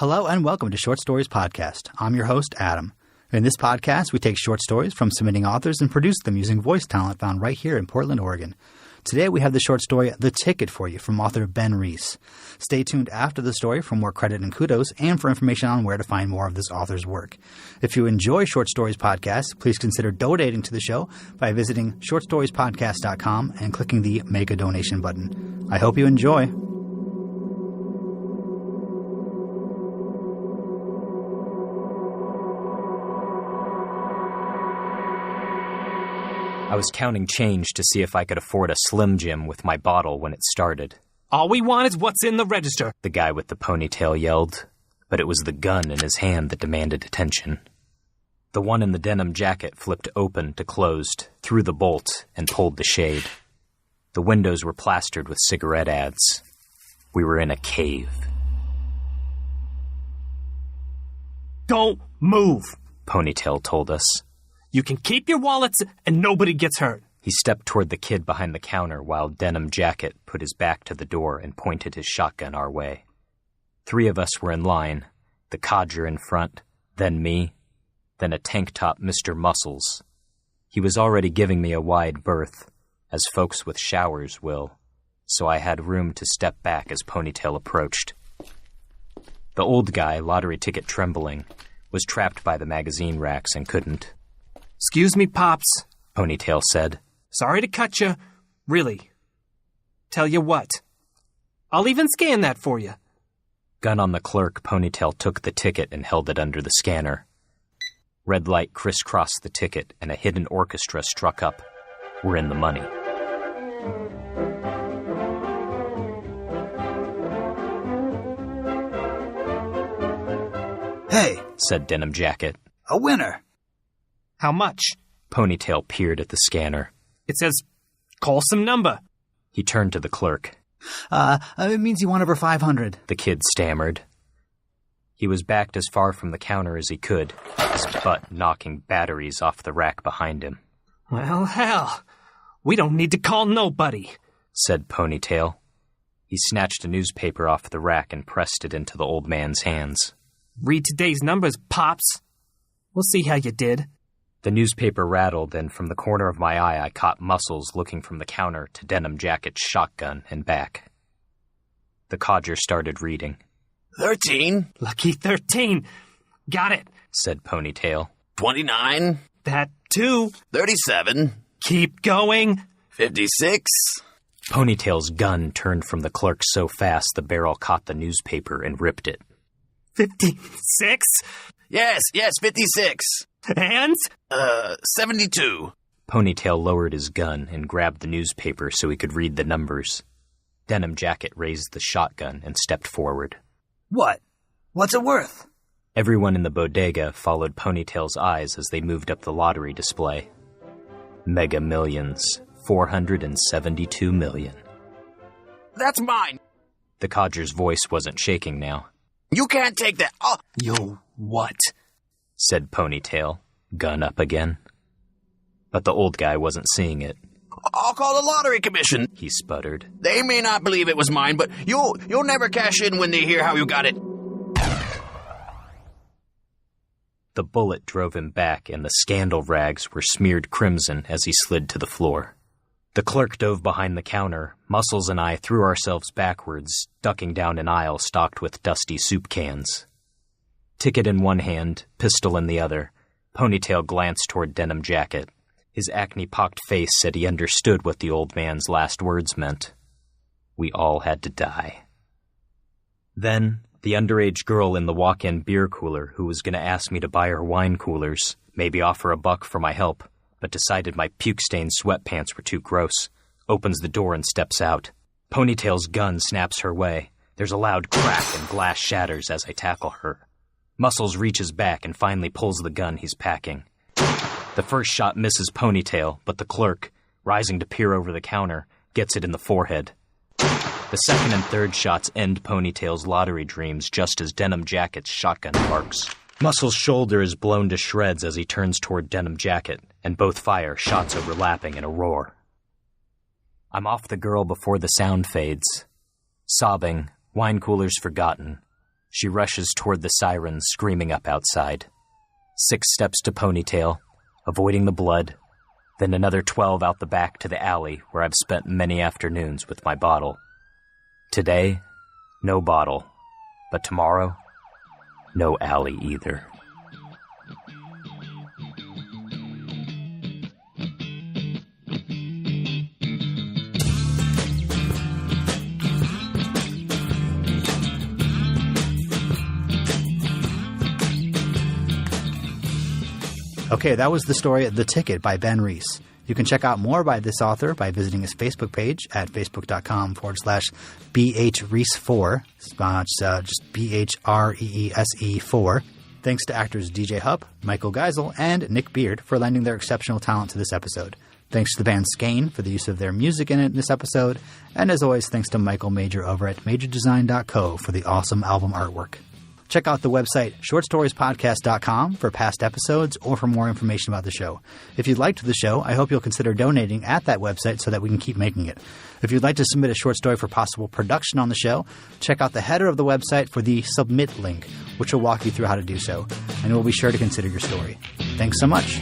Hello and welcome to Short Stories Podcast. I'm your host, Adam. In this podcast, we take short stories from submitting authors and produce them using voice talent found right here in Portland, Oregon. Today we have the short story The Ticket for you from author Ben Reese. Stay tuned after the story for more credit and kudos and for information on where to find more of this author's work. If you enjoy Short Stories Podcast, please consider donating to the show by visiting shortstoriespodcast.com and clicking the Make a Donation button. I hope you enjoy. I was counting change to see if I could afford a Slim Jim with my bottle when it started. All we want is what's in the register, The guy with the ponytail yelled, but it was the gun in his hand that demanded attention. The one in the denim jacket flipped open to closed, threw the bolt, and pulled the shade. The windows were plastered with cigarette ads. We were in a cave. Don't move. Ponytail told us. You can keep your wallets and nobody gets hurt. He stepped toward the kid behind the counter while Denim Jacket put his back to the door and pointed his shotgun our way. 3 of us were in line, the codger in front, then me, then a tank-top Mr. Muscles. He was already giving me a wide berth, as folks with showers will, so I had room to step back as Ponytail approached. The old guy, lottery ticket trembling, was trapped by the magazine racks and couldn't. Excuse me, Pops, Ponytail said. Sorry to cut you. Really. Tell you what. I'll even scan that for you. Gun on the clerk, Ponytail took the ticket and held it under the scanner. Red light crisscrossed the ticket and a hidden orchestra struck up. We're in the money. Hey, said Denim Jacket. a winner. How much? Ponytail peered at the scanner. It says, call some number. He turned to the clerk. It means you won over 500. The kid stammered. He was backed as far from the counter as he could, his butt knocking batteries off the rack behind him. Well, hell. We don't need to call nobody, said Ponytail. He snatched a newspaper off the rack and pressed it into the old man's hands. Read today's numbers, Pops. We'll see how you did. The newspaper rattled, and from the corner of my eye I caught Muscles looking from the counter to Denim Jacket's shotgun and back. The codger started reading. 13. Lucky 13. Got it, said Ponytail. 29. That too. 37. Keep going. 56. Ponytail's gun turned from the clerk so fast the barrel caught the newspaper and ripped it. 56. Yes, 56. And? 72. Ponytail lowered his gun and grabbed the newspaper so he could read the numbers. Denim Jacket raised the shotgun and stepped forward. What? What's it worth? Everyone in the bodega followed Ponytail's eyes as they moved up the lottery display. Mega Millions. 472 million. That's mine. The codger's voice wasn't shaking now. You can't take that. Oh. Yo, what? Said Ponytail, gun up again. But the old guy wasn't seeing it. I'll call the lottery commission. He sputtered. They may not believe it was mine, but you'll never cash in when they hear how you got it. The bullet drove him back, and the scandal rags were smeared crimson as he slid to the floor. The clerk dove behind the counter. Muscles and I threw ourselves backwards, ducking down an aisle stocked with dusty soup cans. Ticket in one hand, pistol in the other, Ponytail glanced toward Denim Jacket. His acne-pocked face said he understood what the old man's last words meant. We all had to die. Then, the underage girl in the walk-in beer cooler who was going to ask me to buy her wine coolers, maybe offer $1 for my help, but decided my puke-stained sweatpants were too gross, opens the door and steps out. Ponytail's gun snaps her way. There's a loud crack and glass shatters as I tackle her. Muscles reaches back and finally pulls the gun he's packing. The first shot misses Ponytail, but the clerk, rising to peer over the counter, gets it in the forehead. The second and third shots end Ponytail's lottery dreams just as Denim Jacket's shotgun barks. Muscles' shoulder is blown to shreds as he turns toward Denim Jacket, and both fire, shots overlapping in a roar. I'm off the girl before the sound fades. Sobbing, wine coolers forgotten. She rushes toward the sirens screaming up outside. 6 steps to Ponytail, avoiding the blood, then another 12 out the back to the alley where I've spent many afternoons with my bottle. Today, no bottle, but tomorrow, no alley either. Okay, that was the story The Ticket by Ben Reese. You can check out more by this author by visiting his Facebook page at facebook.com/BHReese4. It's just BHREESE4. Thanks to actors DJ Hupp, Michael Geisel, and Nick Beard for lending their exceptional talent to this episode. Thanks to the band Skane for the use of their music in this episode. And as always, thanks to Michael Major over at MajorDesign.co for the awesome album artwork. Check out the website shortstoriespodcast.com for past episodes or for more information about the show. If you liked the show, I hope you'll consider donating at that website so that we can keep making it. If you'd like to submit a short story for possible production on the show, check out the header of the website for the submit link, which will walk you through how to do so. And we'll be sure to consider your story. Thanks so much.